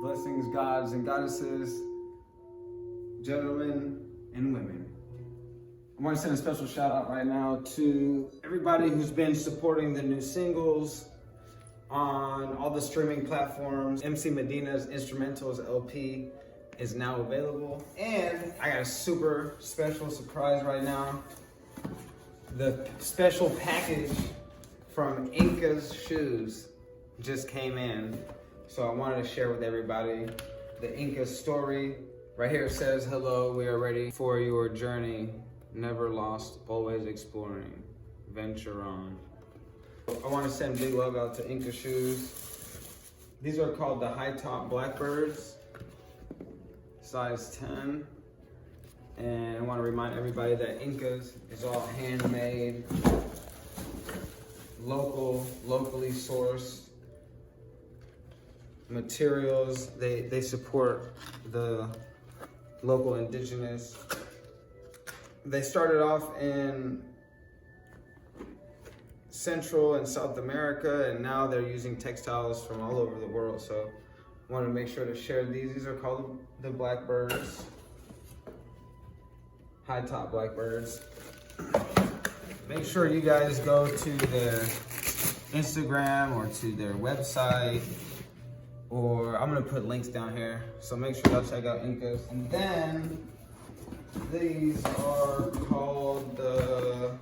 Blessings, gods and goddesses, gentlemen and women. I want to send a special shout out right now to everybody who's been supporting the new singles on all the streaming platforms. MC Medina's Instrumentals LP is now available. And I got a super special surprise right now. The special package from Inkkas shoes just came in. So I wanted to share with everybody the Inkkas story. Right here it says, hello, we are ready for your journey. Never lost, always exploring. Venture on. I want to send big love out to Inkkas shoes. These are called the high top Blackbirds, size 10. And I want to remind everybody that Inkkas is all handmade, locally sourced materials. They support the local indigenous. They started off in Central and South America, and now they're using textiles from all over the world. So I wanted to make sure to share these. These are called the Blackbirds, high top Blackbirds. Make sure you guys go to their Instagram or to their website, or I'm gonna put links down here. So make sure y'all check out Inkkas. And then these are called the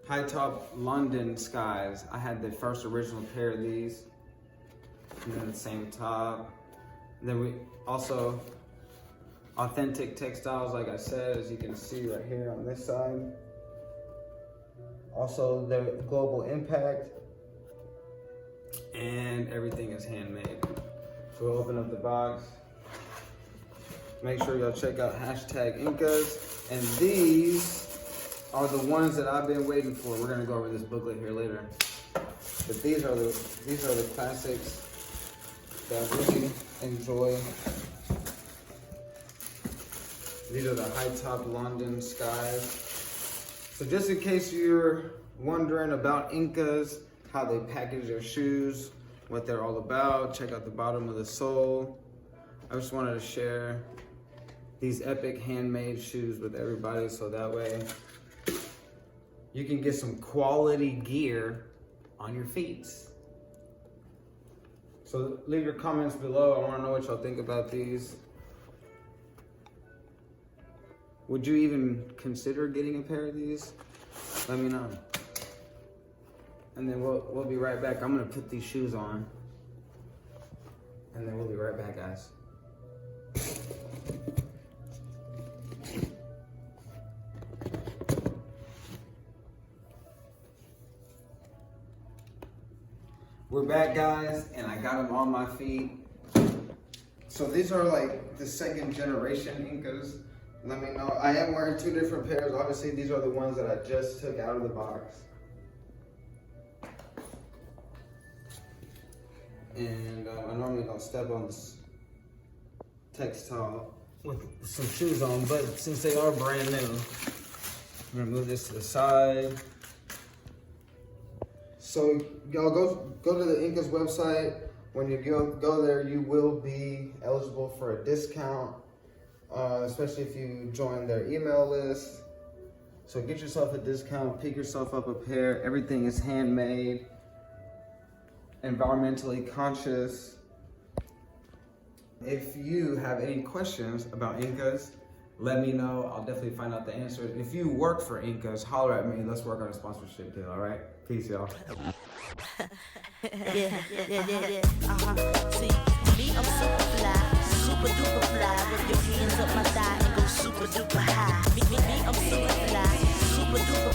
high top London Skies. I had the first original pair of these. And then the same top. And then we also authentic textiles, like I said, as you can see right here on this side. Also the global impact. And everything is handmade. So we'll open up the box. Make sure y'all check out #Inkkas. And these are the ones that I've been waiting for. We're gonna go over this booklet here later. But these are the classics that I really enjoy. These are the high top London Skies. So just in case you're wondering about Inkkas, how they package their shoes, what they're all about, check out the bottom of the sole. I just wanted to share these epic handmade shoes with everybody, so that way you can get some quality gear on your feet. So leave your comments below. I want to know what y'all think about these. Would you even consider getting a pair of these? Let me know. And then we'll be right back. I'm gonna put these shoes on, and then we'll be right back, guys. We're back, guys, and I got them on my feet. So these are like the second generation Inkkas. Let me know. I am wearing two different pairs. Obviously, these are the ones that I just took out of the box. And I normally don't step on this textile with some shoes on, but since they are brand new, I'm gonna move this to the side. So y'all go to the Inkkas website. When you go there, you will be eligible for a discount, especially if you join their email list. So get yourself a discount, pick yourself up a pair. Everything is handmade, environmentally conscious. If you have any questions about Inkkas, let me know. I'll definitely find out the answer. If you work for Inkkas, holler at me. Let's work on a sponsorship deal, all right? Peace, y'all. Yeah. See, me, I'm super fly, super duper fly. With your hands up my thigh and go super duper high. Me, I'm super fly, super duper